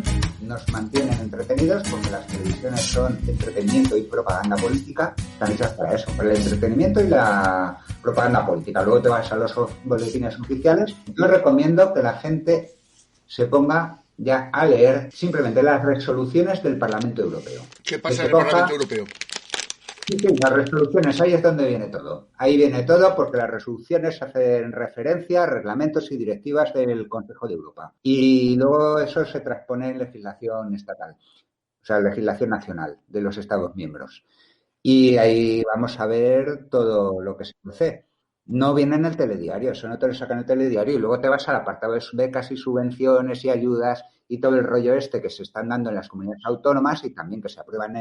televisión nos mantienen entretenidos porque las televisiones son entretenimiento y propaganda política, están hechas para eso, para el entretenimiento y la propaganda política. Luego te vas a los boletines oficiales. Yo recomiendo que la gente se ponga ya a leer simplemente las resoluciones del Parlamento Europeo. ¿Qué pasa en el Parlamento Europeo? Sí, las resoluciones, ahí es donde viene todo. Ahí viene todo porque las resoluciones hacen referencia a reglamentos y directivas del Consejo de Europa. Y luego eso se transpone en legislación estatal, o sea, legislación nacional de los Estados miembros. Y ahí vamos a ver todo lo que se hace. No viene en el telediario, eso no te lo sacan en el telediario y luego te vas al apartado de becas y subvenciones y ayudas y todo el rollo este que se están dando en las comunidades autónomas y también que se aprueban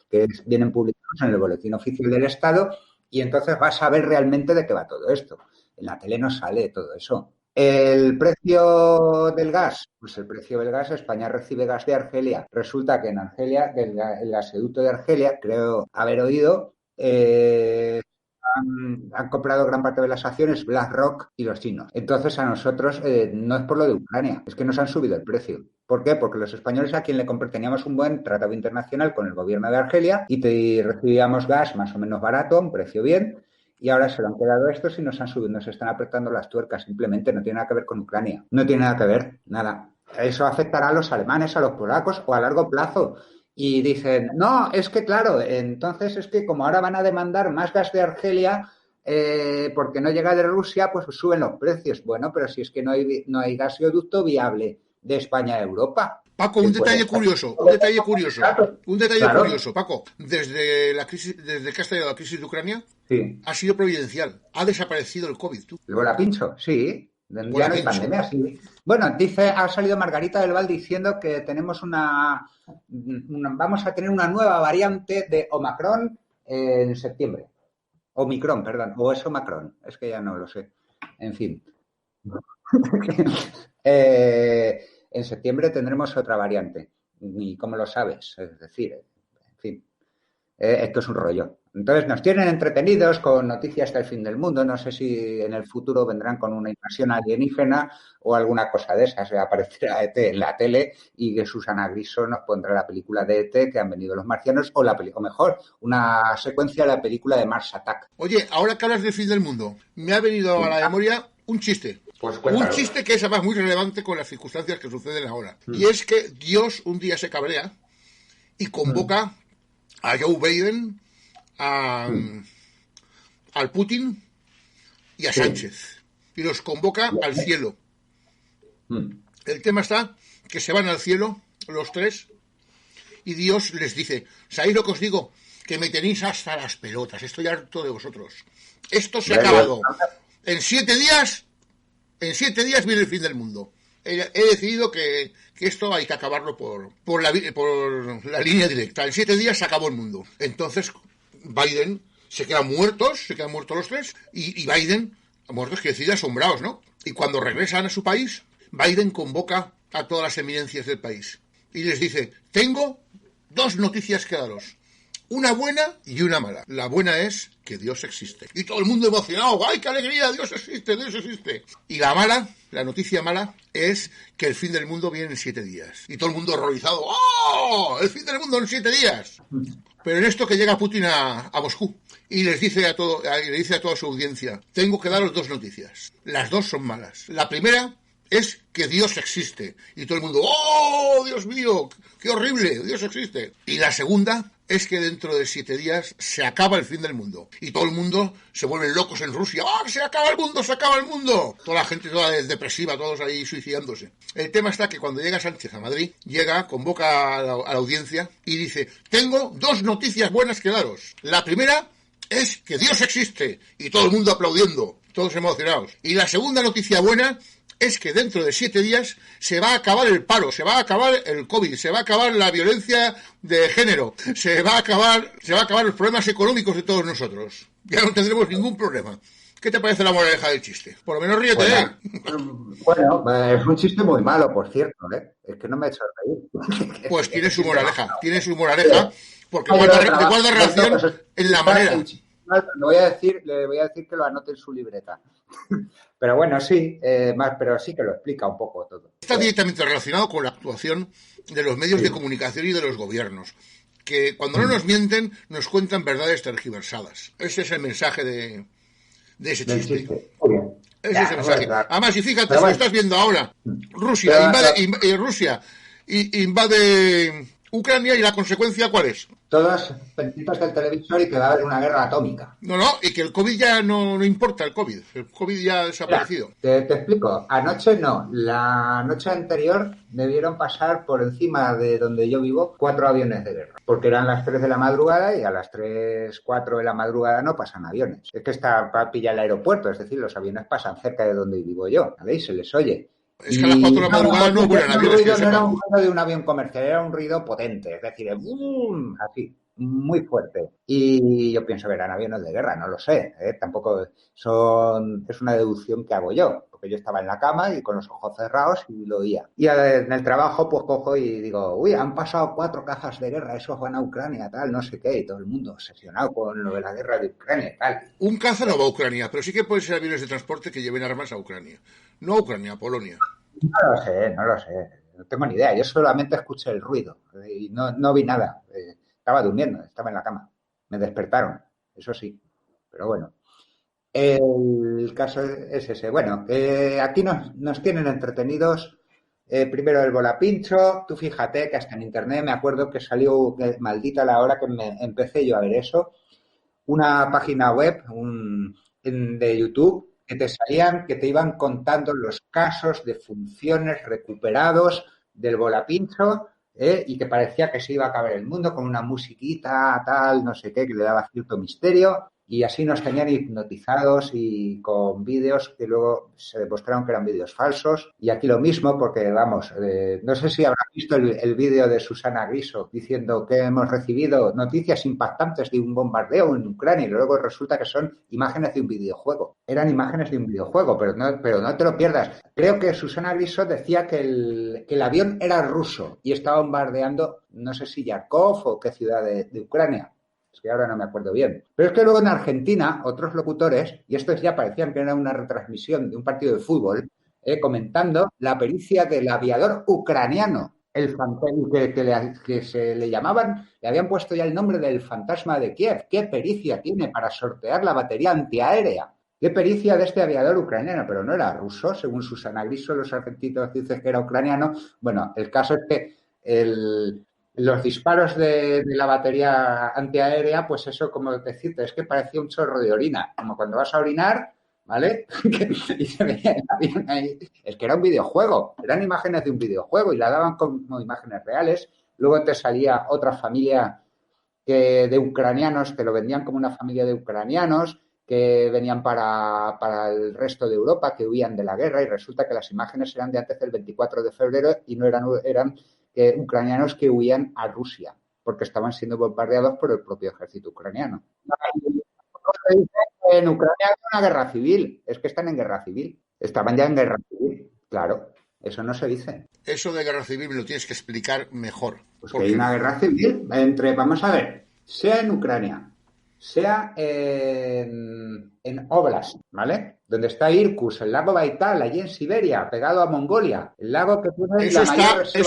que vienen publicados en el Boletín Oficial del Estado y entonces vas a ver realmente de qué va todo esto. En la tele no sale todo eso. El precio del gas, pues el precio del gas, España recibe gas de Argelia. Resulta que en Argelia, el gasoducto de Argelia, creo haber oído, han comprado gran parte de las acciones BlackRock y los chinos. Entonces a nosotros no es por lo de Ucrania, es que nos han subido el precio. ¿Por qué? Porque los españoles a quien le teníamos un buen tratado internacional con el gobierno de Argelia y recibíamos gas más o menos barato, un precio bien, y ahora se lo han quedado estos y nos han subido, nos están apretando las tuercas. Simplemente no tiene nada que ver con Ucrania. No tiene nada que ver, nada. Eso afectará a los alemanes, a los polacos o a largo plazo. Y dicen, no, es que claro, entonces es que como ahora van a demandar más gas de Argelia porque no llega de Rusia, pues suben los precios. Bueno, pero si es que no hay gasoducto viable de España a Europa. Paco, un detalle curioso, Paco. Desde que ha estallado la crisis de Ucrania, sí, ha sido providencial. Ha desaparecido el COVID, tú. Luego la pincho, sí. Ya no hay pandemia, sí. Bueno, ha salido Margarita del Val diciendo que tenemos vamos a tener una nueva variante de Omicron en septiembre. Omicron, perdón, o es Omicron, es que ya no lo sé. En fin. En septiembre tendremos otra variante. ¿Y cómo lo sabes? Es decir, en fin. Esto es un rollo. Entonces nos tienen entretenidos con noticias del fin del mundo. No sé si en el futuro vendrán con una invasión alienígena o alguna cosa de esas. Aparecerá ET en la tele y que Susana Griso nos pondrá la película de ET, que han venido los marcianos, o mejor, una secuencia de la película de Mars Attack. Oye, ahora que hablas del fin del mundo, me ha venido a la memoria un chiste. Pues un chiste que es además muy relevante con las circunstancias que suceden ahora. Y es que Dios un día se cabrea y convoca a Joe Biden, al Putin y a Sánchez. Y los convoca al cielo. El tema está que se van al cielo los tres y Dios les dice, ¿sabéis lo que os digo? Que me tenéis hasta las pelotas, estoy harto de vosotros. Esto se ha acabado. En 7 días viene el fin del mundo. He decidido que esto hay que acabarlo por la línea directa. En 7 días se acabó el mundo. Entonces Biden se quedan muertos los tres, y Biden, muertos que decide, asombrados, ¿no? Y cuando regresan a su país, Biden convoca a todas las eminencias del país y les dice, tengo 2 noticias que daros. Una buena y una mala. La buena es que Dios existe. Y todo el mundo emocionado. ¡Ay, qué alegría! Dios existe, Dios existe. Y la mala, la noticia mala, es que el fin del mundo viene en 7 días. Y todo el mundo horrorizado. ¡Oh! ¡El fin del mundo en 7 días! Pero en esto que llega Putin a Moscú y le dice a toda su audiencia, tengo que daros 2 noticias. Las 2 son malas. La primera es que Dios existe. Y todo el mundo, ¡oh, Dios mío! ¡Qué horrible! Dios existe. Y la segunda es que dentro de 7 días se acaba el fin del mundo. Y todo el mundo se vuelven locos en Rusia. ¡Ah, se acaba el mundo, se acaba el mundo! Toda la gente toda depresiva, todos ahí suicidándose. El tema está que cuando llega Sánchez a Madrid, convoca a la audiencia y dice, tengo 2 noticias buenas que daros. La primera es que Dios existe. Y todo el mundo aplaudiendo, todos emocionados. Y la segunda noticia buena es que dentro de 7 días se va a acabar el paro, se va a acabar el COVID, se va a acabar la violencia de género, se va a acabar los problemas económicos de todos nosotros. Ya no tendremos ningún problema. ¿Qué te parece la moraleja del chiste? Por lo menos ríete, Bueno, es un chiste muy malo, por cierto, ¿eh? Es que no me ha hecho reír. Pues tiene su moraleja, porque guarda relación en la manera. le voy a decir que lo anote en su libreta. Pero bueno, sí, pero sí que lo explica un poco todo. Está directamente relacionado con la actuación de los medios de comunicación y de los gobiernos, que cuando no nos mienten nos cuentan verdades tergiversadas. Ese es el mensaje de ese chiste. Ese es el mensaje. Además, y fíjate, si lo estás viendo ahora, Rusia invade Ucrania, y la consecuencia, ¿cuál es? Todos pendientes del televisor y que va a haber una guerra atómica. No, y que el COVID ya no importa, el COVID ya ha desaparecido. Te explico, anoche no, la noche anterior debieron pasar por encima de donde yo vivo 4 aviones de guerra, porque eran las 3 de la madrugada y a las 3, 4 de la madrugada no pasan aviones. Es que está para pillar el aeropuerto, es decir, los aviones pasan cerca de donde vivo yo, ¿veis? Se les oye. Es que a las 4 de la madrugada no vuelan aviones. No era un ruido de un avión comercial, era un ruido potente, es decir, ¡bum! Así, muy fuerte. Y yo pienso que eran aviones de guerra, no lo sé, tampoco es una deducción que hago yo, porque yo estaba en la cama y con los ojos cerrados y lo oía. Y en el trabajo pues cojo y digo, uy, han pasado 4 cazas de guerra, esos van a Ucrania, tal, no sé qué, y todo el mundo obsesionado con lo de la guerra de Ucrania y tal. Un caza no va a Ucrania, pero sí que pueden ser aviones de transporte que lleven armas a Ucrania. No a Ucrania, a Polonia. No lo sé, no tengo ni idea, yo solamente escuché el ruido y no vi nada, estaba durmiendo, estaba en la cama, me despertaron, eso sí, pero bueno. El caso es ese. Bueno, aquí nos tienen entretenidos. Primero el volapincho. Tú fíjate que hasta en internet me acuerdo que salió, maldita la hora que me empecé yo a ver eso, una página web de YouTube que te salían, que te iban contando los casos de funciones recuperados del volapincho, y que parecía que se iba a acabar el mundo con una musiquita, tal, no sé qué, que le daba cierto misterio. Y así nos tenían hipnotizados y con vídeos que luego se demostraron que eran vídeos falsos. Y aquí lo mismo, porque vamos, no sé si habrás visto el vídeo de Susana Griso diciendo que hemos recibido noticias impactantes de un bombardeo en Ucrania y luego resulta que son imágenes de un videojuego. Eran imágenes de un videojuego, pero no te lo pierdas. Creo que Susana Griso decía que el avión era ruso y estaba bombardeando, no sé si Yarkov o qué ciudad de Ucrania. Es que ahora no me acuerdo bien. Pero es que luego en Argentina, otros locutores, y estos ya parecían que era una retransmisión de un partido de fútbol, comentando la pericia del aviador ucraniano, que se le llamaban, le habían puesto ya el nombre del fantasma de Kiev. ¿Qué pericia tiene para sortear la batería antiaérea? ¿Qué pericia de este aviador ucraniano? Pero no era ruso, según Susana Griso, los argentinos dicen que era ucraniano. Bueno, el caso es que los disparos de la batería antiaérea, pues eso, como decirte, es que parecía un chorro de orina, como cuando vas a orinar, ¿vale? Y se veía el avión ahí. Es que era un videojuego, eran imágenes de un videojuego y la daban como imágenes reales. Luego te salía otra familia de ucranianos, que lo vendían como una familia de ucranianos que venían para el resto de Europa, que huían de la guerra, y resulta que las imágenes eran de antes del 24 de febrero y no eran ucranianos que huían a Rusia, porque estaban siendo bombardeados por el propio ejército ucraniano. En Ucrania hay una guerra civil, es que están en guerra civil, estaban ya en guerra civil, claro, eso no se dice. Eso de guerra civil me lo tienes que explicar mejor. Pues que hay una guerra civil vamos a ver, sea en Ucrania, sea en Oblast, ¿vale? Donde está Irkutsk, el lago Baikal, allí en Siberia, pegado a Mongolia, el lago que tiene eso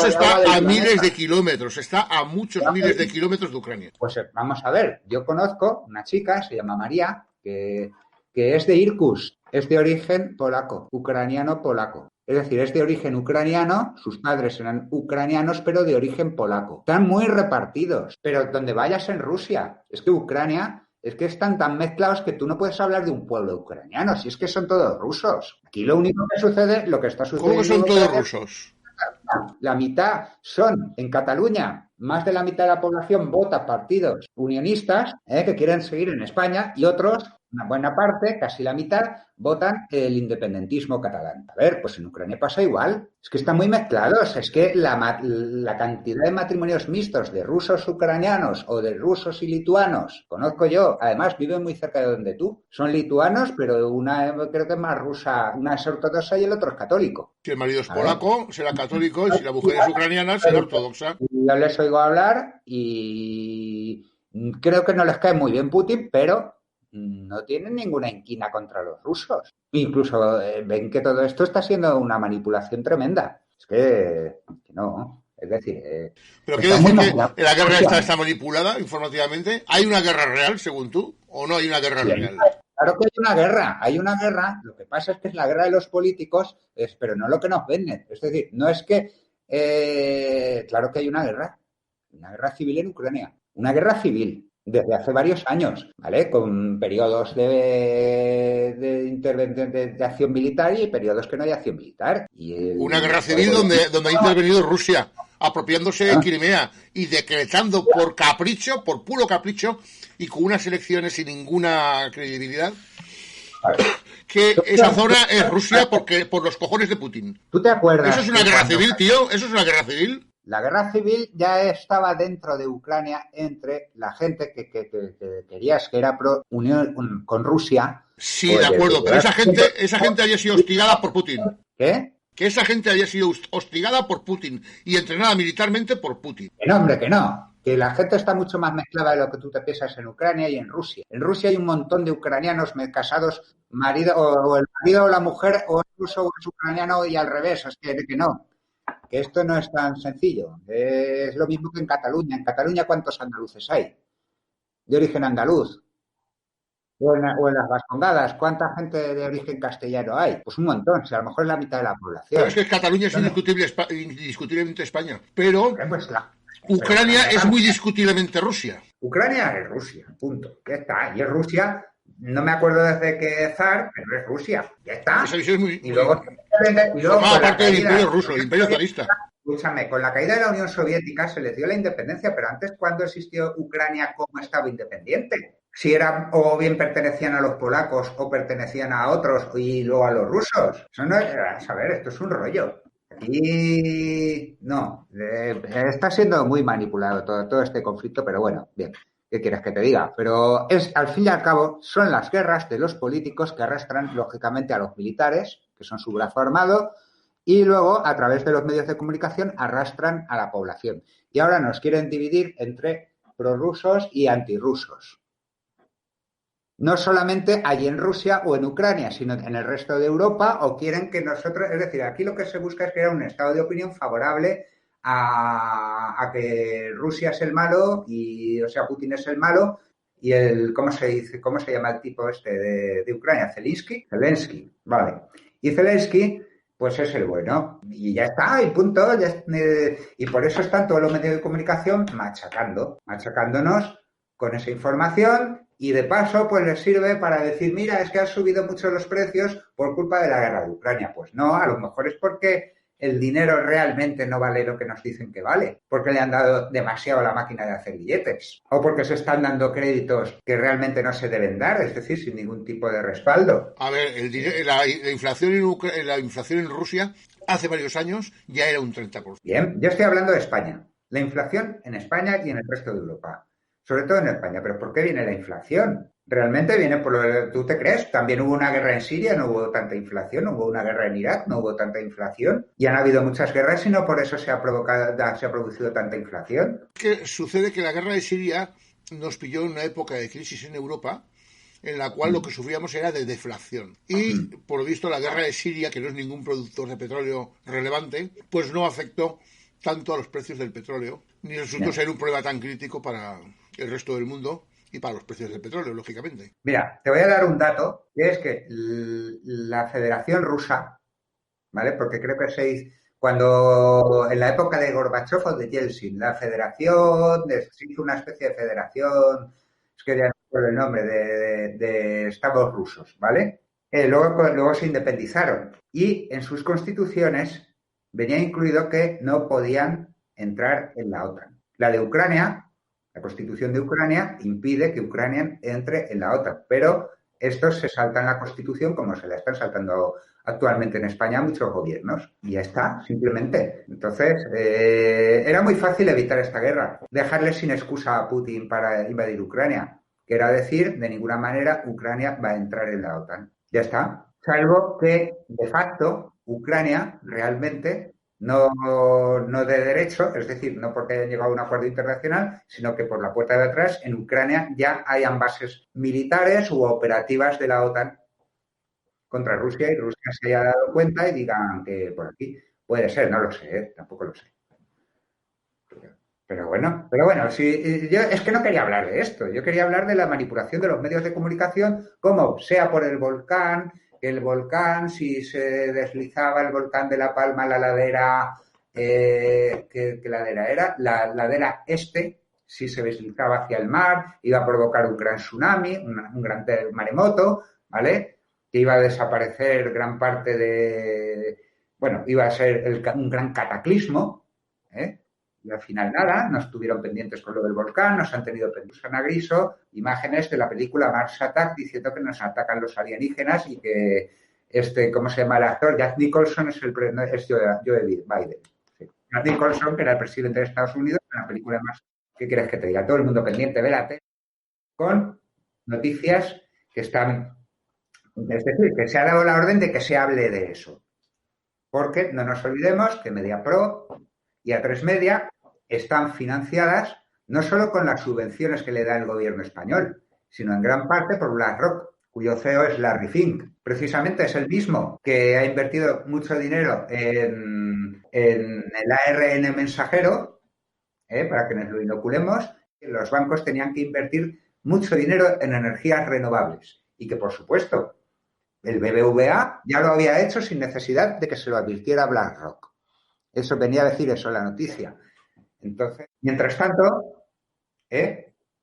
está a miles de kilómetros, está a muchos miles de kilómetros de Ucrania. Pues vamos a ver, yo conozco una chica, se llama María, que es de Irkutsk, es de origen polaco, ucraniano-polaco. Es decir, es de origen ucraniano, sus padres eran ucranianos, pero de origen polaco. Están muy repartidos, pero donde vayas en Rusia, es que Ucrania, es que están tan mezclados que tú no puedes hablar de un pueblo ucraniano, si es que son todos rusos. Aquí lo único que sucede, lo que está sucediendo... ¿Cómo son todos rusos? La mitad son, en Cataluña, más de la mitad de la población vota partidos unionistas, que quieren seguir en España, y otros, una buena parte, casi la mitad, votan el independentismo catalán. A ver, pues en Ucrania pasa igual. Es que están muy mezclados. Es que la cantidad de matrimonios mixtos de rusos ucranianos o de rusos y lituanos, conozco yo, además viven muy cerca de donde tú. Son lituanos, pero una creo que es más rusa, una es ortodoxa y el otro es católico. Si el marido es polaco, será católico, y si la mujer es ucraniana, será ortodoxa. Yo les oigo hablar y creo que no les cae muy bien Putin, pero no tienen ninguna inquina contra los rusos. Incluso ven que todo esto está siendo una manipulación tremenda. Es que no. Es decir, pero quiero decir que la guerra está manipulada informativamente. ¿Hay una guerra real, según tú, o no hay una guerra real? Claro que hay una guerra, lo que pasa es que es la guerra de los políticos, pero no lo que nos venden. Es decir, no es que, claro que hay una guerra civil en Ucrania, una guerra civil desde hace varios años, ¿vale? Con periodos de acción militar y periodos que no hay acción militar. Una guerra civil donde ha intervenido Rusia, apropiándose de Crimea y decretando por capricho, por puro capricho, y con unas elecciones sin ninguna credibilidad, que esa zona es Rusia porque por los cojones de Putin. ¿Tú te acuerdas? ¿Eso es una guerra civil, tío? ¿Eso es una guerra civil? La guerra civil ya estaba dentro de Ucrania entre la gente que querías que era pro unión con Rusia. Sí, de acuerdo, pero esa gente había sido hostigada por Putin. ¿Qué? Que esa gente había sido hostigada por Putin y entrenada militarmente por Putin. Que no, hombre, que no. Que la gente está mucho más mezclada de lo que tú te piensas en Ucrania y en Rusia. En Rusia hay un montón de ucranianos casados, marido o el marido o la mujer, o incluso es ucraniano y al revés. Es que no. Que esto no es tan sencillo. Es lo mismo que en Cataluña. En Cataluña, ¿cuántos andaluces hay? De origen andaluz. O en las Vascongadas, ¿cuánta gente de origen castellano hay? Pues un montón, o sea, a lo mejor es la mitad de la población. Pero es que Cataluña es indiscutiblemente España. Pero pues Ucrania es muy discutiblemente Rusia. Ucrania es Rusia, punto. Ya está. Y es Rusia, no me acuerdo desde qué zar, pero es Rusia. Ya está. Esa visión es muy... Y luego formaba parte del imperio ruso, el imperio zarista. Escúchame, con la caída de la Unión Soviética se les dio la independencia, pero antes, ¿cuándo existió Ucrania como Estado independiente? Si eran o bien pertenecían a los polacos o pertenecían a otros y luego a los rusos. Eso no es, a ver, esto es un rollo. Y no, está siendo muy manipulado todo este conflicto, pero bueno, bien, ¿qué quieres que te diga? Pero al fin y al cabo son las guerras de los políticos que arrastran lógicamente a los militares, que son su brazo armado, y luego a través de los medios de comunicación arrastran a la población. Y ahora nos quieren dividir entre prorrusos y antirrusos. No solamente allí en Rusia o en Ucrania, sino en el resto de Europa, o quieren que nosotros, es decir, aquí lo que se busca es crear un estado de opinión favorable a que Rusia es el malo, y o sea, Putin es el malo, y ¿cómo se llama el tipo este de Ucrania? Zelensky, vale. Y Zelensky, pues es el bueno. Y ya está, y punto. Y por eso están todos los medios de comunicación machacándonos con esa información. Y de paso, pues les sirve para decir, mira, es que han subido mucho los precios por culpa de la guerra de Ucrania. Pues no, a lo mejor es porque el dinero realmente no vale lo que nos dicen que vale, porque le han dado demasiado a la máquina de hacer billetes, o porque se están dando créditos que realmente no se deben dar, es decir, sin ningún tipo de respaldo. A ver, la inflación en Rusia hace varios años ya era un 30%. Bien, yo estoy hablando de España. La inflación en España y en el resto de Europa. Sobre todo en España. ¿Pero por qué viene la inflación? ¿Realmente viene por lo que tú te crees? También hubo una guerra en Siria, no hubo tanta inflación. Hubo una guerra en Irak, no hubo tanta inflación. Y han habido muchas guerras y no por eso se ha producido tanta inflación. ¿Qué sucede? Que la guerra de Siria nos pilló en una época de crisis en Europa en la cual lo que sufríamos era de deflación. Y, por lo visto, la guerra de Siria, que no es ningún productor de petróleo relevante, pues no afectó tanto a los precios del petróleo, ni resultó ser un problema tan crítico para el resto del mundo y para los precios del petróleo, lógicamente. Mira, te voy a dar un dato, que es que la Federación Rusa, ¿vale? Porque creo que cuando en la época de Gorbachev o de Yeltsin, la federación, se hizo una especie de federación, es que ya no recuerdo el nombre, de estados rusos, ¿vale? Luego se independizaron y en sus constituciones venía incluido que no podían entrar en la OTAN. La de Ucrania, la Constitución de Ucrania, impide que Ucrania entre en la OTAN, pero estos se saltan la Constitución como se la están saltando actualmente en España muchos gobiernos. Y ya está, simplemente. Entonces, era muy fácil evitar esta guerra, dejarle sin excusa a Putin para invadir Ucrania, que era decir, de ninguna manera Ucrania va a entrar en la OTAN. Ya está. Salvo que, de facto, Ucrania realmente no de derecho, es decir, no porque hayan llegado a un acuerdo internacional, sino que por la puerta de atrás, en Ucrania, ya hayan bases militares u operativas de la OTAN contra Rusia y Rusia se haya dado cuenta y digan que por aquí puede ser, no lo sé, tampoco lo sé. Pero bueno, sí, yo es que no quería hablar de esto, yo quería hablar de la manipulación de los medios de comunicación, como sea por el volcán, si se deslizaba el volcán de La Palma, la ladera, ¿qué ladera era? La ladera este, si se deslizaba hacia el mar, iba a provocar un gran tsunami, un gran maremoto, ¿vale? Que iba a desaparecer gran parte bueno, iba a ser un gran cataclismo, ¿eh? Y al final nada, no estuvieron pendientes con lo del volcán, nos han tenido pendientes Ana Griso, imágenes de la película Mars Attack diciendo que nos atacan los alienígenas y que ¿cómo se llama el actor? Jack Nicholson es Joe Biden. Sí. Jack Nicholson, que era el presidente de Estados Unidos, en la película Mars. ¿Qué quieres que te diga? Todo el mundo pendiente de la tele con noticias que están, es decir, que se ha dado la orden de que se hable de eso. Porque no nos olvidemos que MediaPro y A3 Media están financiadas no solo con las subvenciones que le da el gobierno español, sino en gran parte por BlackRock, cuyo CEO es Larry Fink. Precisamente es el mismo que ha invertido mucho dinero en el ARN mensajero, para que nos lo inoculemos. Los bancos tenían que invertir mucho dinero en energías renovables y que, por supuesto, el BBVA ya lo había hecho sin necesidad de que se lo advirtiera BlackRock. Eso venía a decir eso la noticia. Entonces, mientras tanto,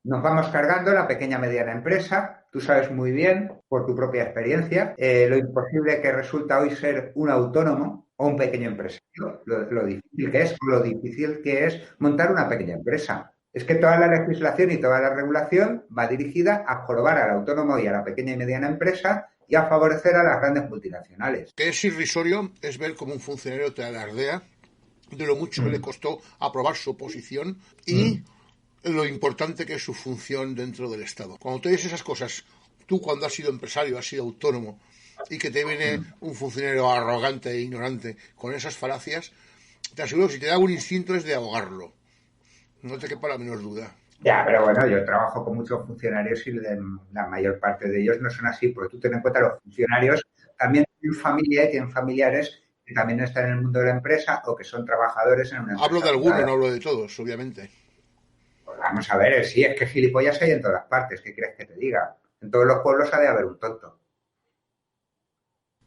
nos vamos cargando la pequeña mediana empresa. Tú sabes muy bien, por tu propia experiencia, lo imposible que resulta hoy ser un autónomo o un pequeño empresario, lo difícil que es montar una pequeña empresa. Es que toda la legislación y toda la regulación va dirigida a jorobar al autónomo y a la pequeña y mediana empresa y a favorecer a las grandes multinacionales. Que es irrisorio es ver cómo un funcionario te alardea de lo mucho que le costó aprobar su oposición y lo importante que es su función dentro del Estado. Cuando te dices esas cosas, tú cuando has sido empresario, has sido autónomo, y que te viene un funcionario arrogante e ignorante con esas falacias, te aseguro que si te da un instinto es de ahogarlo. No te quepa la menor duda. Ya, pero bueno, yo trabajo con muchos funcionarios y la mayor parte de ellos no son así, porque tú ten en cuenta los funcionarios también tienen familia y tienen familiares que también están en el mundo de la empresa o que son trabajadores en una empresa. Hablo de algunos, no hablo de todos, obviamente. Pues vamos a ver, sí, es que gilipollas hay en todas partes, ¿qué quieres que te diga? En todos los pueblos ha de haber un tonto.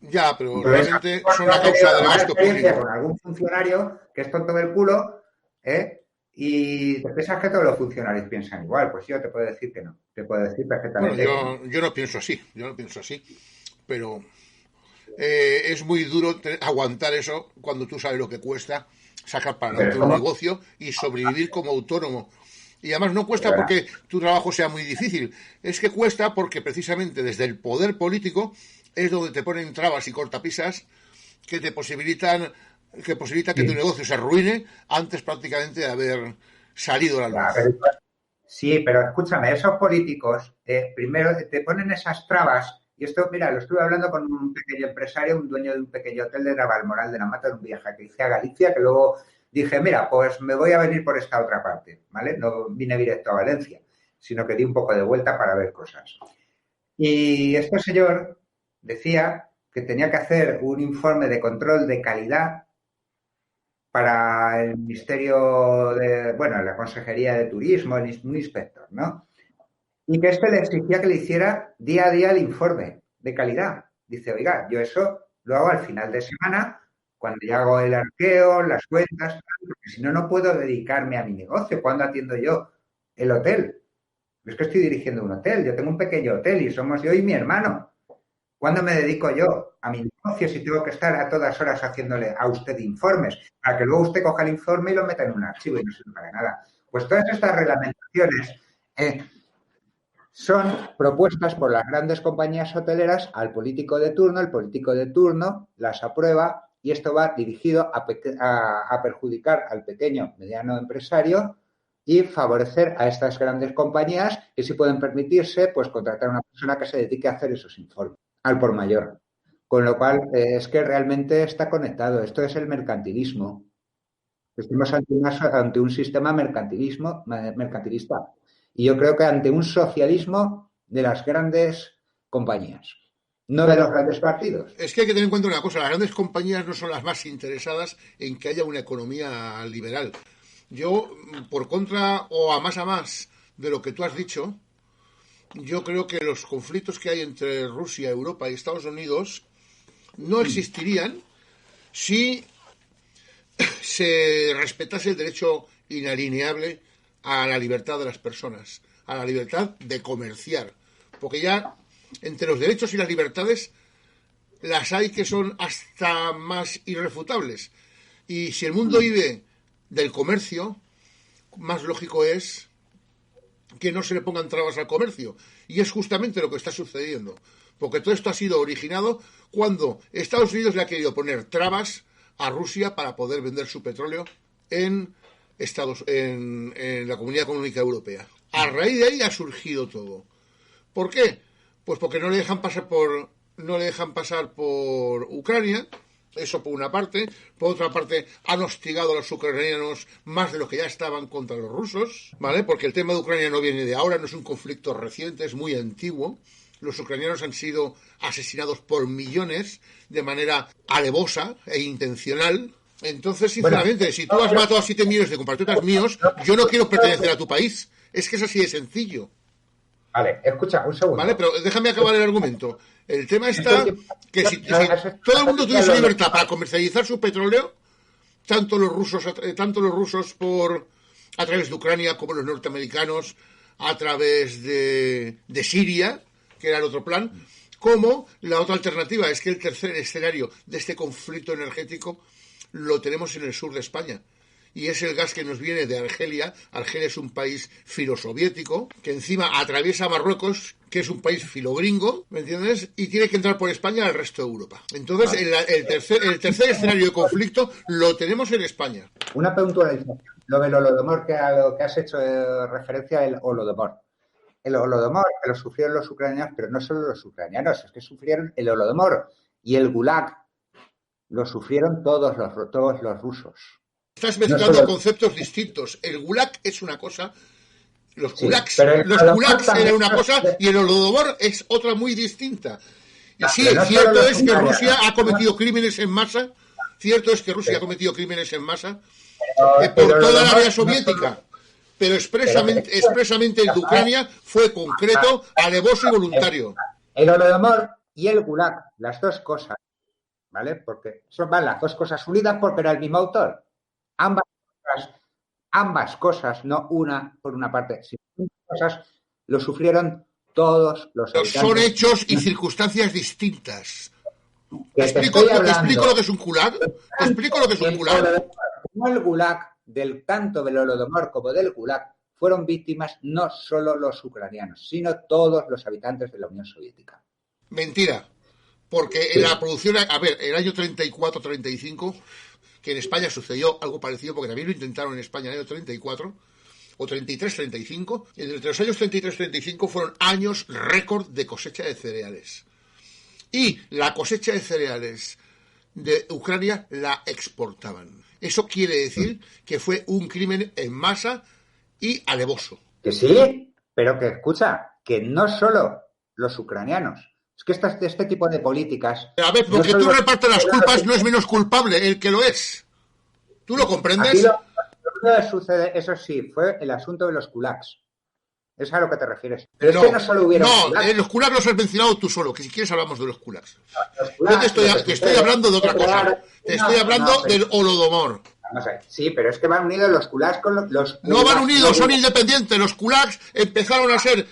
Ya, pero entonces, realmente son a causa del gasto público. Con algún funcionario que es tonto del culo, y te piensas que todos los funcionarios piensan igual. Pues yo te puedo decir que no. Te puedo decir perfectamente. Bueno, yo no pienso así. Pero es muy duro aguantar eso cuando tú sabes lo que cuesta sacar para adelante un negocio y sobrevivir como autónomo. Y además no cuesta porque tu trabajo sea muy difícil. Es que cuesta porque precisamente desde el poder político es donde te ponen trabas y cortapisas que te posibilitan que tu negocio se arruine antes prácticamente de haber salido a la luz. Sí, pero escúchame, esos políticos primero te ponen esas trabas, y esto, mira, lo estuve hablando con un pequeño empresario, un dueño de un pequeño hotel de Navalmoral de la Mata, de un viaje que hice a Galicia, que luego dije, mira, pues me voy a venir por esta otra parte, ¿vale? No vine directo a Valencia, sino que di un poco de vuelta para ver cosas. Y este señor decía que tenía que hacer un informe de control de calidad para el Ministerio la Consejería de Turismo, un inspector, ¿no? Y que le exigía que le hiciera día a día el informe de calidad. Dice, oiga, yo eso lo hago al final de semana, cuando ya hago el arqueo, las cuentas, porque si no, no puedo dedicarme a mi negocio. ¿Cuándo atiendo yo el hotel? Es que estoy dirigiendo un hotel, yo tengo un pequeño hotel y somos yo y mi hermano. ¿Cuándo me dedico yo a mi negocio si tengo que estar a todas horas haciéndole a usted informes? Para que luego usted coja el informe y lo meta en un archivo y no sirve para nada. Pues todas estas reglamentaciones son propuestas por las grandes compañías hoteleras al político de turno. El político de turno las aprueba y esto va dirigido a perjudicar al pequeño, mediano empresario y favorecer a estas grandes compañías que sí pueden permitirse pues contratar a una persona que se dedique a hacer esos informes al por mayor. Con lo cual, es que realmente está conectado. Esto es el mercantilismo. Estamos ante un sistema mercantilista. Y yo creo que ante un socialismo de las grandes compañías, no de los grandes partidos. Es que hay que tener en cuenta una cosa, las grandes compañías no son las más interesadas en que haya una economía liberal. Yo, por contra o a más de lo que tú has dicho, yo creo que los conflictos que hay entre Rusia, Europa y Estados Unidos no existirían si se respetase el derecho inalienable a la libertad de las personas, a la libertad de comerciar. Porque ya entre los derechos y las libertades las hay que son hasta más irrefutables. Y si el mundo vive del comercio, más lógico es que no se le pongan trabas al comercio. Y es justamente lo que está sucediendo. Porque todo esto ha sido originado cuando Estados Unidos le ha querido poner trabas a Rusia para poder vender su petróleo en la Comunidad Económica Europea. A raíz de ahí ha surgido todo. ¿Por qué? Pues porque no le dejan pasar por Ucrania. Eso por una parte. Por otra parte, han hostigado a los ucranianos más de lo que ya estaban contra los rusos, ¿vale? Porque el tema de Ucrania no viene de ahora, no es un conflicto reciente, es muy antiguo. Los ucranianos han sido asesinados por millones de manera alevosa e intencional. Entonces, sinceramente, si tú has matado a 7 millones de compatriotas míos, yo no quiero pertenecer a tu país. Es que es así de sencillo. Vale, escucha, un segundo. Vale, pero déjame acabar el argumento. El tema está que si todo el mundo tuviese libertad para comercializar su petróleo, tanto los rusos a través de Ucrania como los norteamericanos a través de Siria, que era el otro plan, como la otra alternativa es que el tercer escenario de este conflicto energético lo tenemos en el sur de España. Y es el gas que nos viene de Argelia. Argelia es un país filosoviético que encima atraviesa Marruecos, que es un país filogringo, ¿me entiendes? Y tiene que entrar por España al resto de Europa. Entonces, el tercer escenario de conflicto lo tenemos en España. Una puntualización. Lo del Holodomor, que has hecho referencia al Holodomor. El Holodomor que lo sufrieron los ucranianos, pero no solo los ucranianos, es que sufrieron el Holodomor y el Gulag. Lo sufrieron todos los rusos. Estás mezclando conceptos distintos. El Gulag es una cosa, los Gulags eran una cosa y el Holodomor es otra muy distinta. Y sí, cierto es que Rusia ha cometido crímenes en masa, por toda la área soviética, pero expresamente el de Ucrania fue concreto, alevoso y voluntario. El Holodomor y el Gulag, las dos cosas, ¿vale? Porque van las dos cosas unidas porque era el mismo autor. Ambas cosas, no una por una parte, sino ambas cosas lo sufrieron todos los habitantes. Son hechos y circunstancias distintas. ¿Te explico lo que es un Gulag? ¿Te explico lo que es un Gulag? Como el Gulag, tanto del Holodomor como del Gulag, fueron víctimas no solo los ucranianos, sino todos los habitantes de la Unión Soviética. Mentira. Porque en la producción, el año 34-35... que en España sucedió algo parecido, porque también lo intentaron en España en el año 34, o 33-35, y entre los años 33-35 fueron años récord de cosecha de cereales. Y la cosecha de cereales de Ucrania la exportaban. Eso quiere decir que fue un crimen en masa y alevoso. Que sí, pero que escucha, que no solo los ucranianos. Es que este tipo de políticas... A ver, porque tú repartes las culpas, no es menos culpable el que lo es. ¿Tú lo comprendes? Aquí lo que sucede, eso sí, fue el asunto de los kulaks. ¿Es a lo que te refieres? Pero no, es que no solo hubieron kulaks. Los kulaks los has mencionado tú solo, que si quieres hablamos de los kulaks. Yo te estoy hablando de otra cosa. Te estoy hablando del Holodomor. Sí, pero es que van unidos los kulaks con los... No van unidos, son independientes. Los kulaks empezaron a ser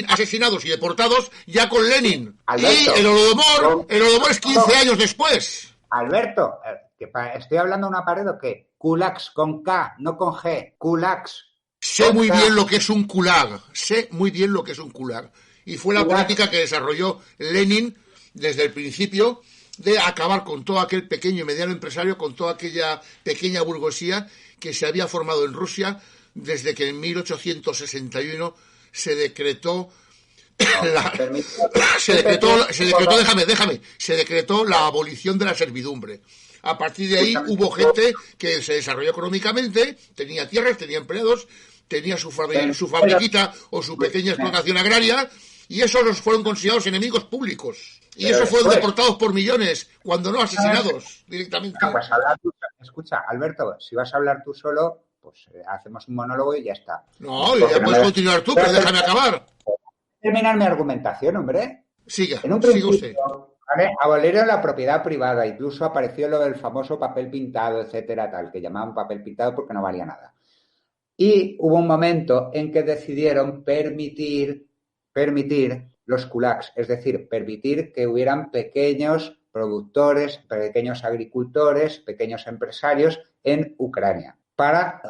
asesinados y deportados ya con Lenin. Alberto, y el Holodomor es 15 años después. Alberto, ¿estoy hablando de un aparedo que kulaks con K, no con G, kulaks. Sé muy bien lo que es un gulag. Y fue la política que desarrolló Lenin desde el principio de acabar con todo aquel pequeño y mediano empresario, con toda aquella pequeña burguesía que se había formado en Rusia desde que en 1861 se decretó Se decretó la abolición de la servidumbre. A partir de ahí hubo gente que se desarrolló económicamente, tenía tierras, tenía empleados, tenía su fabriquita o su pequeña explotación agraria, y esos los fueron considerados enemigos públicos. Y esos fueron deportados por millones, cuando no asesinados directamente. Pues escucha, Alberto, si vas a hablar tú solo, pues hacemos un monólogo y ya está. No, ya puedes continuar tú, pero déjame acabar. Terminar mi argumentación, hombre. Siga, en un principio, ¿vale? Abolieron la propiedad privada, incluso apareció lo del famoso papel pintado, etcétera, tal, que llamaban papel pintado porque no valía nada. Y hubo un momento en que decidieron permitir los kulaks, es decir, permitir que hubieran pequeños productores, pequeños agricultores, pequeños empresarios en Ucrania para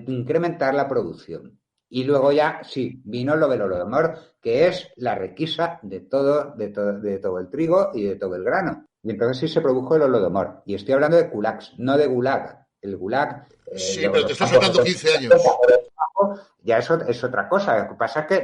incrementar la producción. Y luego ya, sí, vino lo del Holodomor, que es la requisa de todo el trigo y de todo el grano. Y entonces sí se produjo el Holodomor. Y estoy hablando de kulaks, no de gulag. El gulag... sí, pero te estás saltando 15 años. Ya eso es otra cosa. Lo que pasa es que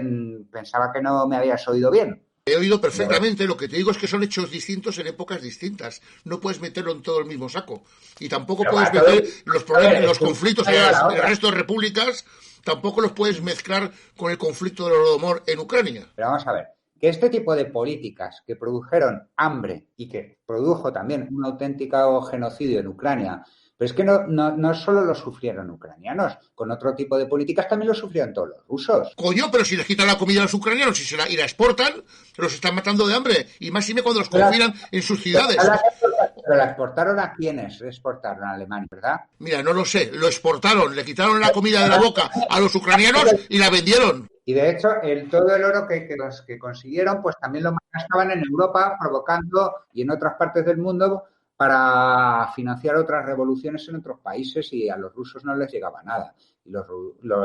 pensaba que no me habías oído bien. He oído perfectamente. Lo que te digo es que son hechos distintos en épocas distintas. No puedes meterlo en todo el mismo saco. Y tampoco puedes meter los problemas, los conflictos en el resto de repúblicas, tampoco los puedes mezclar con el conflicto del Holodomor en Ucrania. Pero vamos a ver, que este tipo de políticas que produjeron hambre y que produjo también un auténtico genocidio en Ucrania, pero es que no solo lo sufrieron ucranianos, con otro tipo de políticas también lo sufrieron todos los rusos. Coño, pero si les quitan la comida a los ucranianos y la exportan, los están matando de hambre. Y más cuando los confinan en sus ciudades. ¿Pero la exportaron a quiénes? Exportaron a Alemania, ¿verdad? Mira, no lo sé. Lo exportaron, le quitaron la comida de la boca a los ucranianos y la vendieron. Y de hecho, todo el oro que consiguieron, pues también lo gastaban en Europa, provocando y en otras partes del mundo para financiar otras revoluciones en otros países, y a los rusos no les llegaba nada.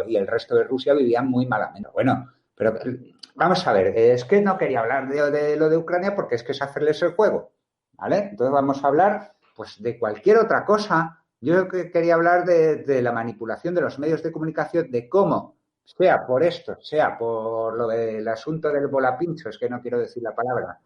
Y el resto de Rusia vivían muy malamente. Bueno, pero vamos a ver, es que no quería hablar de lo de Ucrania porque es que es hacerles el juego, ¿vale? Entonces vamos a hablar pues de cualquier otra cosa. Yo quería hablar de la manipulación de los medios de comunicación, de cómo, sea por esto, sea por lo del asunto del volapincho, es que no quiero decir la palabra,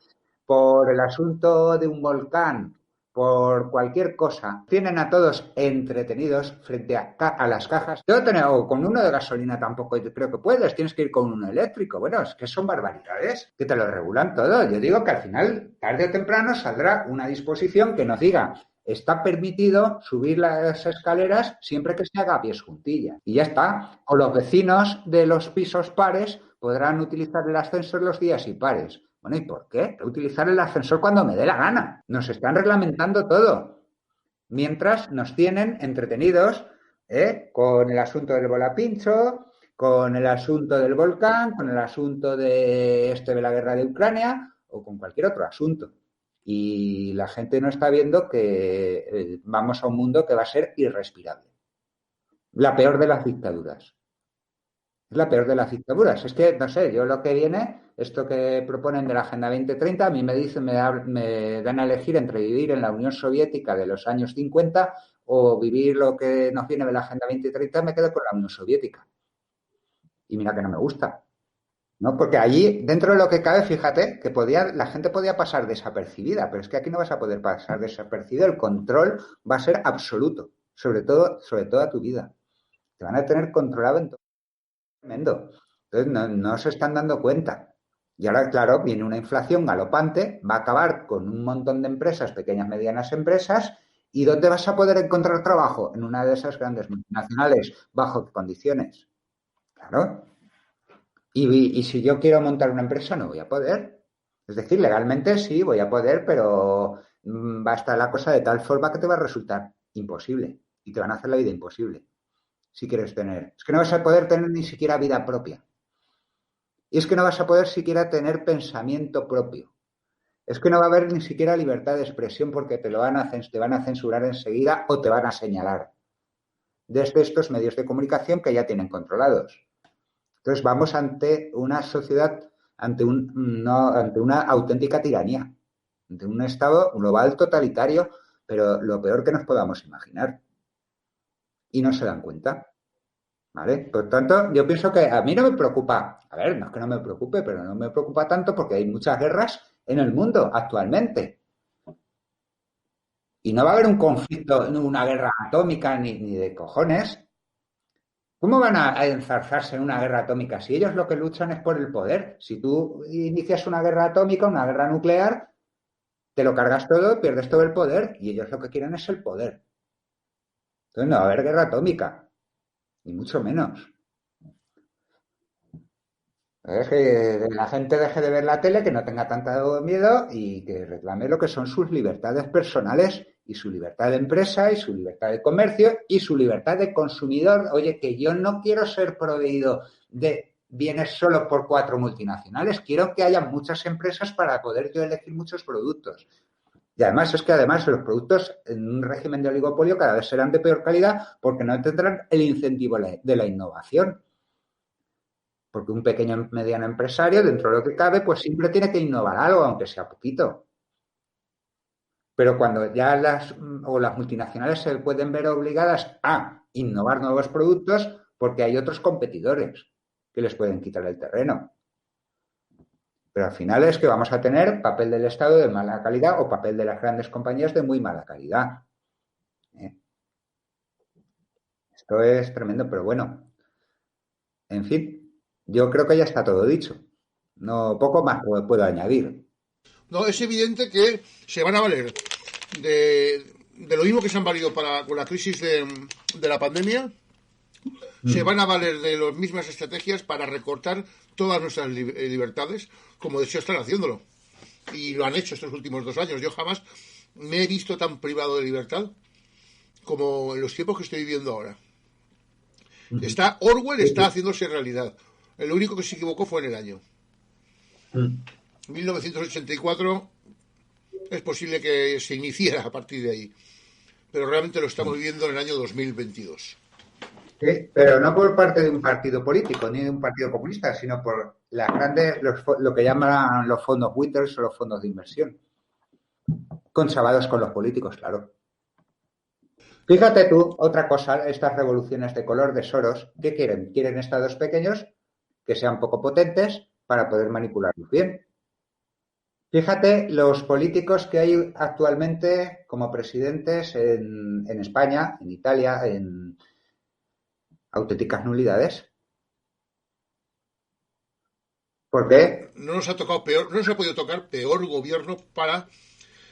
por el asunto de un volcán, por cualquier cosa, tienen a todos entretenidos frente a las cajas. Yo tengo con uno de gasolina tampoco creo que puedes, tienes que ir con uno eléctrico. Bueno, es que son barbaridades, que te lo regulan todo. Yo digo que al final, tarde o temprano, saldrá una disposición que nos diga: está permitido subir las escaleras siempre que se haga a pies juntillas. Y ya está. O los vecinos de los pisos pares podrán utilizar el ascensor los días impares. Bueno, ¿y por qué? Utilizar el ascensor cuando me dé la gana. Nos están reglamentando todo. Mientras nos tienen entretenidos con el asunto del volapincho, con el asunto del volcán, con el asunto de la guerra de Ucrania o con cualquier otro asunto. Y la gente no está viendo que vamos a un mundo que va a ser irrespirable. La peor de las dictaduras. Es la peor de las dictaduras. Es que, no sé, yo lo que viene, esto que proponen de la Agenda 2030, a mí me dan a elegir entre vivir en la Unión Soviética de los años 50 o vivir lo que nos viene de la Agenda 2030, me quedo con la Unión Soviética. Y mira que no me gusta, ¿no? Porque allí, dentro de lo que cabe, fíjate, que la gente podía pasar desapercibida, pero es que aquí no vas a poder pasar desapercibido. El control va a ser absoluto, sobre todo a tu vida. Te van a tener controlado en todo. Tremendo. Entonces no se están dando cuenta. Y ahora, claro, viene una inflación galopante, va a acabar con un montón de empresas, pequeñas, medianas empresas. ¿Y dónde vas a poder encontrar trabajo? En una de esas grandes multinacionales. ¿Bajo qué condiciones? Claro. Y si yo quiero montar una empresa, no voy a poder. Es decir, legalmente sí voy a poder, pero va a estar la cosa de tal forma que te va a resultar imposible. Y te van a hacer la vida imposible. Si quieres tener. Es que no vas a poder tener ni siquiera vida propia. Y es que no vas a poder siquiera tener pensamiento propio. Es que no va a haber ni siquiera libertad de expresión porque te van a censurar enseguida o te van a señalar desde estos medios de comunicación que ya tienen controlados. Entonces vamos ante una sociedad, ante una auténtica tiranía, ante un estado global totalitario, pero lo peor que nos podamos imaginar. Y no se dan cuenta. ¿Vale? Por tanto, yo pienso que a mí no me preocupa, a ver, no es que no me preocupe, pero no me preocupa tanto porque hay muchas guerras en el mundo actualmente. Y no va a haber un conflicto, una guerra atómica ni de cojones. ¿Cómo van a enzarzarse en una guerra atómica si ellos lo que luchan es por el poder? Si tú inicias una guerra atómica, una guerra nuclear, te lo cargas todo, pierdes todo el poder y ellos lo que quieren es el poder. Entonces no va a haber guerra atómica, ni mucho menos. Es que la gente deje de ver la tele, que no tenga tanto miedo y que reclame lo que son sus libertades personales y su libertad de empresa y su libertad de comercio y su libertad de consumidor. Oye, que yo no quiero ser proveído de bienes solo por 4 multinacionales, quiero que haya muchas empresas para poder yo elegir muchos productos. Y además es que además los productos en un régimen de oligopolio cada vez serán de peor calidad porque no tendrán el incentivo de la innovación. Porque un pequeño y mediano empresario, dentro de lo que cabe, pues siempre tiene que innovar algo, aunque sea poquito. Pero cuando ya las multinacionales se pueden ver obligadas a innovar nuevos productos porque hay otros competidores que les pueden quitar el terreno. Pero al final es que vamos a tener papel del Estado de mala calidad o papel de las grandes compañías de muy mala calidad. Esto es tremendo, pero bueno. En fin, yo creo que ya está todo dicho. No, poco más puedo añadir. No, es evidente que se van a valer de lo mismo que se han valido con la crisis de la pandemia, se van a valer de las mismas estrategias para recortar todas nuestras libertades, como de hecho están haciéndolo. Y lo han hecho estos últimos 2 años. Yo jamás me he visto tan privado de libertad como en los tiempos que estoy viviendo ahora. Orwell está haciéndose realidad. Lo único que se equivocó fue en el año. 1984 es posible que se iniciara a partir de ahí. Pero realmente lo estamos viviendo en el año 2022. Sí, pero no por parte de un partido político ni de un partido comunista, sino por las grandes, lo que llaman los fondos buitres o los fondos de inversión. Conchavados con los políticos, claro. Fíjate tú, otra cosa, estas revoluciones de color de Soros, ¿qué quieren? Quieren estados pequeños que sean poco potentes para poder manipularlos bien. Fíjate los políticos que hay actualmente como presidentes en España, en Italia, en auténticas nulidades. ¿Por qué? No nos ha tocado peor, no nos ha podido tocar peor gobierno para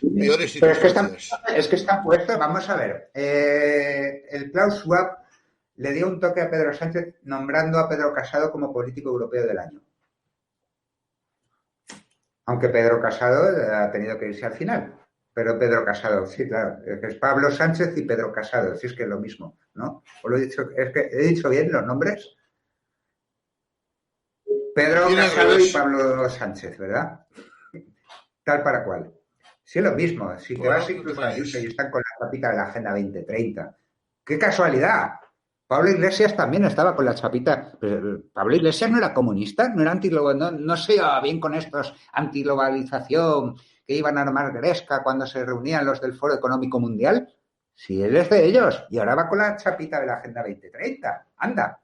peores Pero circunstancias. es que está puesto, vamos a ver. El Klaus Schwab le dio un toque a Pedro Sánchez nombrando a Pedro Casado como político europeo del año. Aunque Pedro Casado ha tenido que irse al final. Pero Pedro Casado, sí, claro, es Pablo Sánchez y Pedro Casado, sí, es que es lo mismo, ¿no? Os lo he dicho, es que he dicho bien los nombres. Pedro Casado y Pablo Sánchez, ¿verdad? Tal para cual. Sí, es lo mismo. Si te vas incluso a Ayuso y están con la chapita de la Agenda 2030. ¡Qué casualidad! Pablo Iglesias también estaba con la chapita. Pero Pablo Iglesias no era comunista, no era no se llevaba bien con estos antiglobalización que iban a armar Gresca cuando se reunían los del Foro Económico Mundial. Si él es de ellos y ahora va con la chapita de la Agenda 2030. ¡Anda!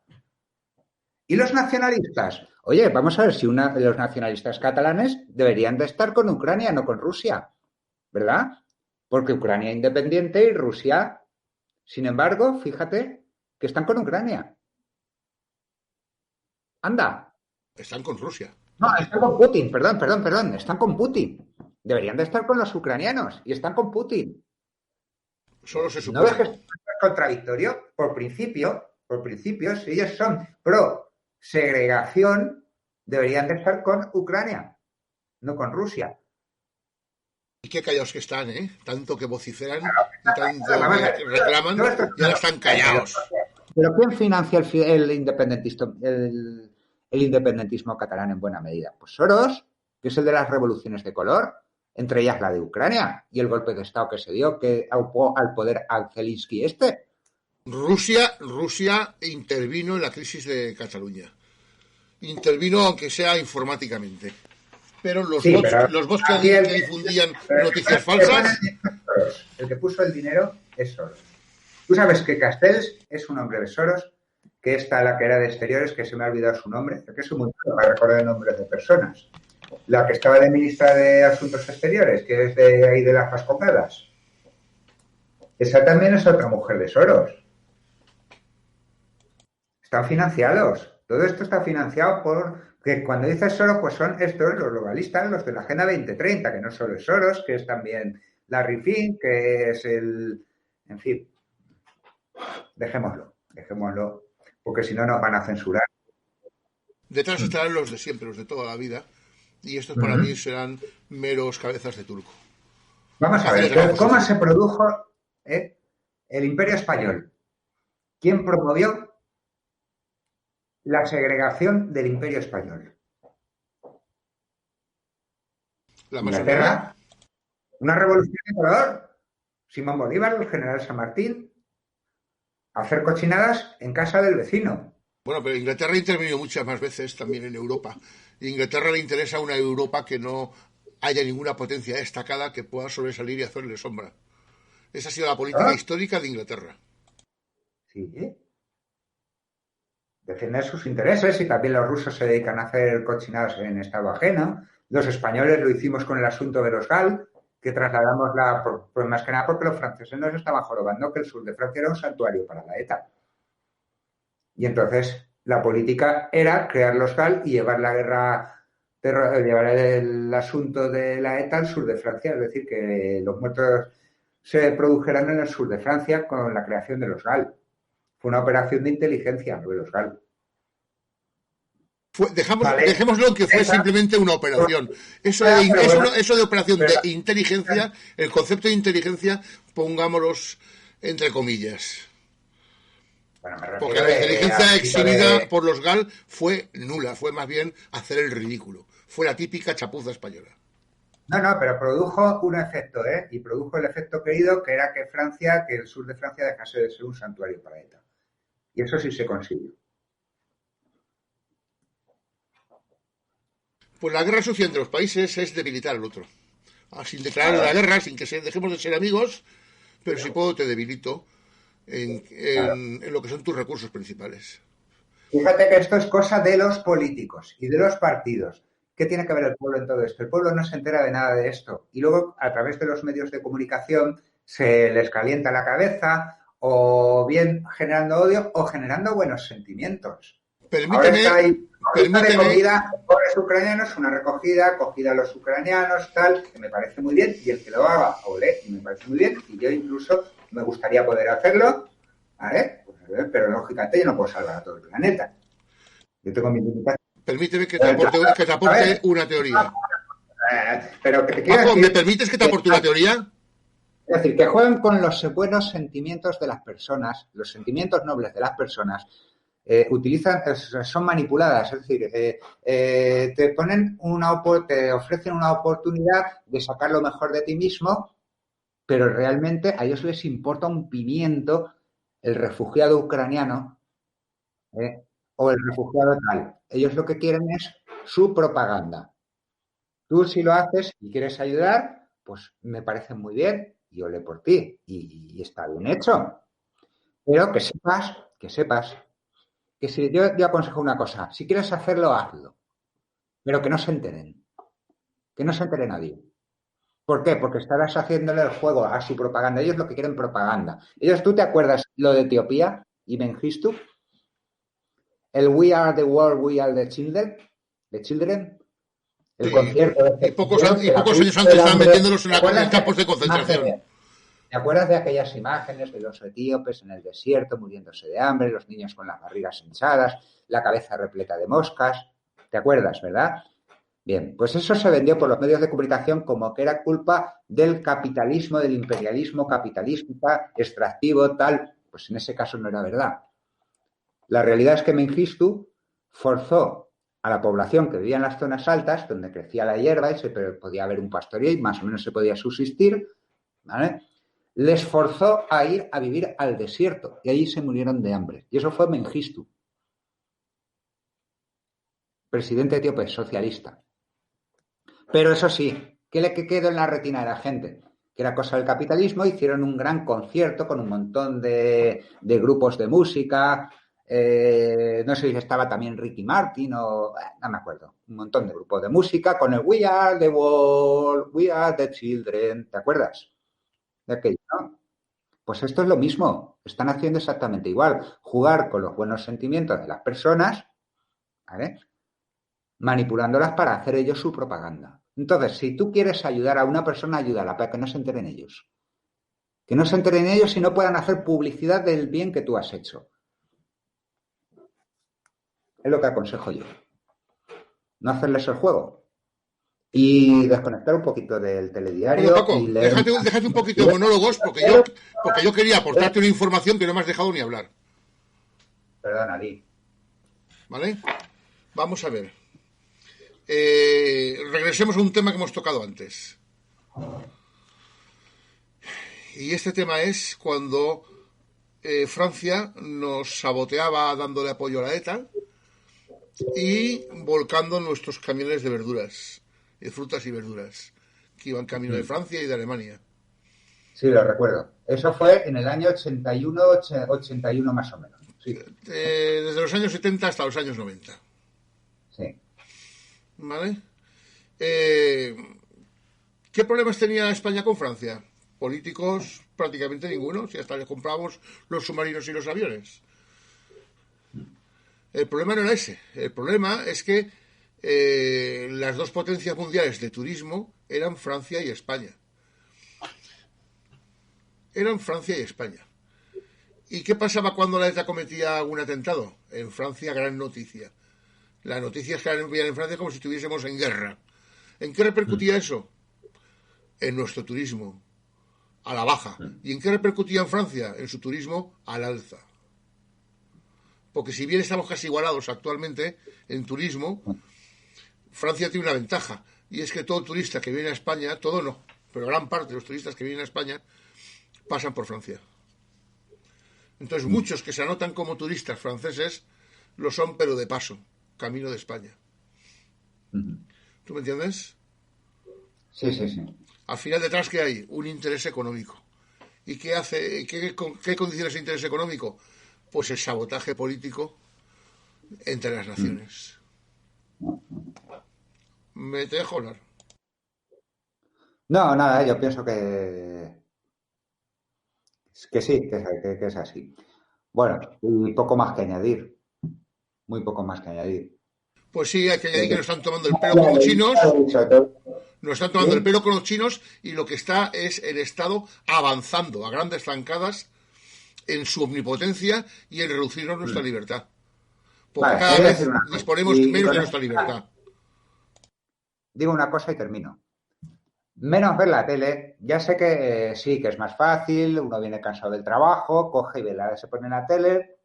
¿Y los nacionalistas? Oye, vamos a ver si los nacionalistas catalanes deberían de estar con Ucrania, no con Rusia, ¿verdad? Porque Ucrania es independiente y Rusia, sin embargo, fíjate que están con Ucrania. Anda. Están con Rusia. No, están con Putin, perdón, están con Putin. Deberían de estar con los ucranianos y están con Putin. Solo se supone. ¿No ves que es contradictorio? Por principio, si ellos son pro segregación, deberían de estar con Ucrania, no con Rusia. Y qué callados que están, ¿eh? Tanto que vociferan y tanto que reclaman, y ahora están callados. ¿Pero quién financia el independentismo catalán en buena medida? Pues Soros, que es el de las revoluciones de color, entre ellas la de Ucrania y el golpe de Estado que se dio, que aupó al poder a Zelensky este. Rusia intervino en la crisis de Cataluña. Intervino, aunque sea informáticamente. Pero los bots que difundían noticias falsas. El que puso el dinero es Soros. Tú sabes que Castells es un hombre de Soros que esta, la que era de Exteriores, que se me ha olvidado su nombre, que soy muy malo para recordar nombres de personas. La que estaba de ministra de Asuntos Exteriores, que es de ahí de las Vascongadas. Esa también es otra mujer de Soros. Están financiados. Todo esto está financiado por... Que cuando dices Soros, pues son estos, los globalistas, los de la Agenda 2030, que no solo es Soros, que es también Larry Fink, que es el... En fin, dejémoslo, porque si no nos van a censurar. Detrás estarán los de siempre, los de toda la vida, y estos para mí serán meros cabezas de turco. Vamos a ver, ¿cómo se produjo el Imperio Español? ¿Quién promovió la segregación del Imperio Español? La Inglaterra. Una revolución de color. Simón Bolívar, el general San Martín. Hacer cochinadas en casa del vecino. Bueno, pero Inglaterra ha intervenido muchas más veces también en Europa. Y a Inglaterra le interesa una Europa que no haya ninguna potencia destacada que pueda sobresalir y hacerle sombra. Esa ha sido la política histórica de Inglaterra. Sí. Defender sus intereses, y también los rusos se dedican a hacer cochinadas en estado ajeno. Los españoles lo hicimos con el asunto de los GAL, que trasladamos por más que nada porque los franceses nos estaban jorobando que el sur de Francia era un santuario para la ETA. Y entonces la política era crear los GAL y llevar la guerra, llevar el asunto de la ETA al sur de Francia, es decir, que los muertos se produjeran en el sur de Francia con la creación de los GAL. Fue una operación de inteligencia, lo de los GAL. Dejémoslo que fue simplemente una operación. Eso de operación de inteligencia, el concepto de inteligencia, pongámoslos entre comillas. Bueno, porque la inteligencia exhibida por los GAL fue nula, fue más bien hacer el ridículo. Fue la típica chapuza española. No, pero produjo un efecto, y produjo el efecto querido, que era que el sur de Francia dejase de ser un santuario para ETA. Y eso sí se consiguió. Pues la guerra sucia entre los países es debilitar al otro. Sin declarar la guerra, sin que dejemos de ser amigos, pero si puedo te debilito en lo que son tus recursos principales. Fíjate que esto es cosa de los políticos y de los partidos. ¿Qué tiene que ver el pueblo en todo esto? El pueblo no se entera de nada de esto. Y luego, a través de los medios de comunicación, se les calienta la cabeza, o bien generando odio o generando buenos sentimientos. Permíteme. De comida, pobres ucranianos, una acogida a los ucranianos, tal, que me parece muy bien, y el que lo haga, olé, me parece muy bien, y yo incluso me gustaría poder hacerlo, ¿vale? Pues, pero lógicamente yo no puedo salvar a todo el planeta. Yo tengo mi limitación. Permíteme que te aporte una teoría. Pero ¿me permites que te aporte una teoría? Es decir, que juegan con los buenos sentimientos de las personas, los sentimientos nobles de las personas, son manipuladas, es decir, te ofrecen una oportunidad de sacar lo mejor de ti mismo, pero realmente a ellos les importa un pimiento el refugiado ucraniano o el refugiado tal. Ellos lo que quieren es su propaganda. Tú, si lo haces y quieres ayudar, pues me parece muy bien y olé por ti y está bien hecho. Pero que sepas que si yo aconsejo una cosa, si quieres hacerlo, hazlo, pero que no se enteren, nadie. ¿Por qué? Porque estarás haciéndole el juego a su propaganda. Ellos lo que quieren propaganda. ¿Tú te acuerdas lo de Etiopía y Mengistu? El We Are the World, We Are the Children, el concierto. Y pocos años antes estaban metiéndolos en campos de concentración. ¿Te acuerdas de aquellas imágenes de los etíopes en el desierto muriéndose de hambre, los niños con las barrigas hinchadas, la cabeza repleta de moscas? ¿Te acuerdas, verdad? Bien, pues eso se vendió por los medios de comunicación como que era culpa del capitalismo, del imperialismo capitalista, extractivo, tal. Pues en ese caso no era verdad. La realidad es que Mengistu forzó a la población que vivía en las zonas altas, donde crecía la hierba y podía haber un pastoreo y más o menos se podía subsistir, ¿vale? Les forzó a ir a vivir al desierto y allí se murieron de hambre. Y eso fue Mengistu, presidente etíope socialista. Pero eso sí, ¿qué le quedó en la retina de la gente? Que era cosa del capitalismo, hicieron un gran concierto con un montón de grupos de música, no sé si estaba también Ricky Martin o no me acuerdo, un montón de grupos de música con el We Are the World, We Are the Children, ¿te acuerdas? De aquello, ¿no? Pues esto es lo mismo, están haciendo exactamente igual, jugar con los buenos sentimientos de las personas, ¿vale? Manipulándolas para hacer ellos su propaganda. Entonces, si tú quieres ayudar a una persona, ayúdala para que no se enteren ellos. Que no se enteren ellos y no puedan hacer publicidad del bien que tú has hecho. Es lo que aconsejo yo. No hacerles el juego. Y desconectar un poquito del Bueno, telediario y Paco, leer. déjate un poquito de monólogos porque yo quería aportarte una información que no me has dejado ni hablar. Perdón, Ali. ¿Vale? Vamos a ver. Regresemos a un tema que hemos tocado antes. Y este tema es cuando Francia nos saboteaba dándole apoyo a la ETA y volcando nuestros camiones de verduras, de frutas y verduras, que iban camino de Francia y de Alemania. Sí, lo recuerdo. Eso fue en el año 81, 81 más o menos. Sí. Desde los años 70 hasta los años 90. Sí. ¿Vale? ¿Qué problemas tenía España con Francia? Políticos, prácticamente ninguno, si hasta le compramos los submarinos y los aviones. El problema no era ese. El problema es que las dos potencias mundiales de turismo eran Francia y España. Eran Francia y España. ¿Y qué pasaba cuando la ETA cometía algún atentado? En Francia, gran noticia. La noticia es que la envían en Francia como si estuviésemos en guerra. ¿En qué repercutía eso? En nuestro turismo, a la baja. ¿Y en qué repercutía en Francia? En su turismo, al alza. Porque si bien estamos casi igualados actualmente en turismo, Francia tiene una ventaja. Y es que todo turista que viene a España, todo no, pero gran parte de los turistas que vienen a España pasan por Francia. Entonces muchos que se anotan como turistas franceses lo son, pero de paso, camino de España. ¿Tú me entiendes? Sí, sí, sí. Al final detrás, ¿qué hay? Un interés económico. ¿Y qué hace? ¿Qué condiciona ese interés económico? Pues el sabotaje político entre las naciones. ¿Me te dejo hablar? No, nada, yo pienso que sí, que es así. Bueno, y poco más que añadir. Muy poco más que añadir. Pues sí, hay que añadir que nos están tomando el pelo con los chinos. Nos están tomando el pelo con los chinos y lo que está es el Estado avanzando a grandes zancadas en su omnipotencia y en reducirnos nuestra libertad. Porque Vale, cada vez disponemos menos de nuestra libertad. Digo una cosa y termino. Menos ver la tele, ya sé que sí, que es más fácil, uno viene cansado del trabajo, coge y se pone la tele,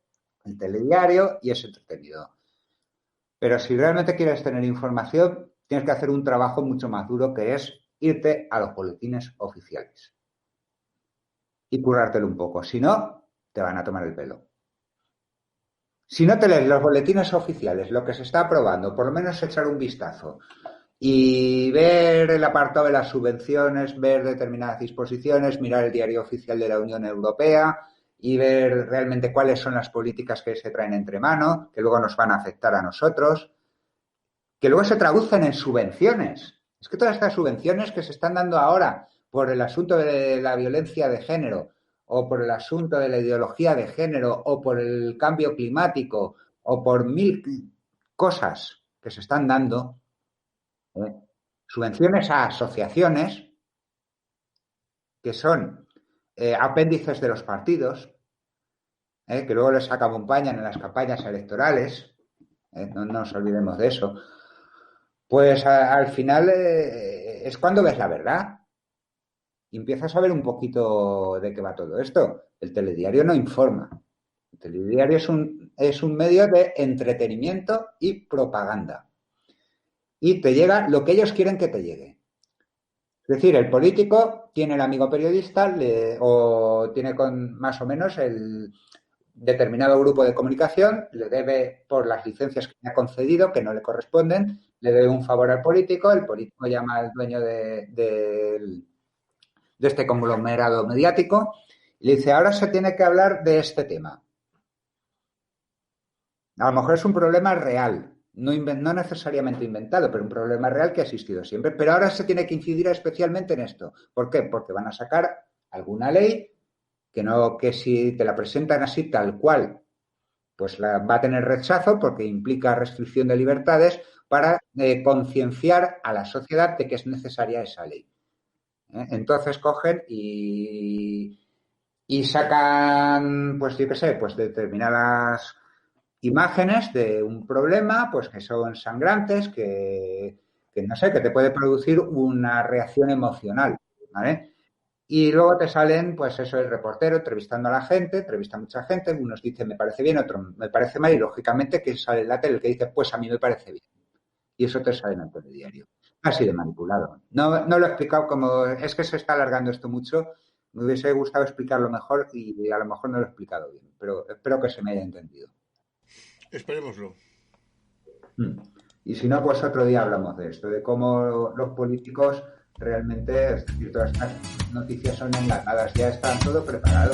el telediario y es entretenido. Pero si realmente quieres tener información, tienes que hacer un trabajo mucho más duro que es irte a los boletines oficiales y currártelo un poco. Si no, te van a tomar el pelo. Si no te lees los boletines oficiales, lo que se está aprobando, por lo menos echar un vistazo y ver el apartado de las subvenciones, ver determinadas disposiciones, mirar el diario oficial de la Unión Europea y ver realmente cuáles son las políticas que se traen entre manos, que luego nos van a afectar a nosotros, que luego se traducen en subvenciones. Es que todas estas subvenciones que se están dando ahora por el asunto de la violencia de género o por el asunto de la ideología de género o por el cambio climático o por mil cosas que se están dando, subvenciones a asociaciones que son apéndices de los partidos, que luego les acompañan en las campañas electorales, no nos olvidemos de eso, pues al final es cuando ves la verdad y empiezas a ver un poquito de qué va todo esto. El telediario no informa. El telediario es un medio de entretenimiento y propaganda. Y te llega lo que ellos quieren que te llegue. Es decir, el político tiene el amigo periodista o tiene con más o menos el determinado grupo de comunicación, le debe por las licencias que le ha concedido, que no le corresponden, le debe un favor al político, el político llama al dueño de este conglomerado mediático y le dice, ahora se tiene que hablar de este tema. A lo mejor es un problema real, no necesariamente inventado, pero un problema real que ha existido siempre. Pero ahora se tiene que incidir especialmente en esto. ¿Por qué? Porque van a sacar alguna ley que si te la presentan así tal cual, pues va a tener rechazo porque implica restricción de libertades para concienciar a la sociedad de que es necesaria esa ley. Entonces cogen y sacan, pues yo qué sé, pues determinadas imágenes de un problema, pues que son sangrantes, que no sé, que te puede producir una reacción emocional, ¿vale? Y luego te salen, pues eso, el reportero entrevistando a la gente, entrevista a mucha gente, unos dicen me parece bien, otros me parece mal, y lógicamente que sale en la tele el que dice pues a mí me parece bien. Y eso te sale en el telediario. Ha sido manipulado. No lo he explicado como, es que se está alargando esto mucho, me hubiese gustado explicarlo mejor y a lo mejor no lo he explicado bien, pero espero que se me haya entendido. Esperémoslo. Y si no, pues otro día hablamos de esto, de cómo los políticos realmente, es decir, todas estas noticias son enlatadas, ya están todo preparado.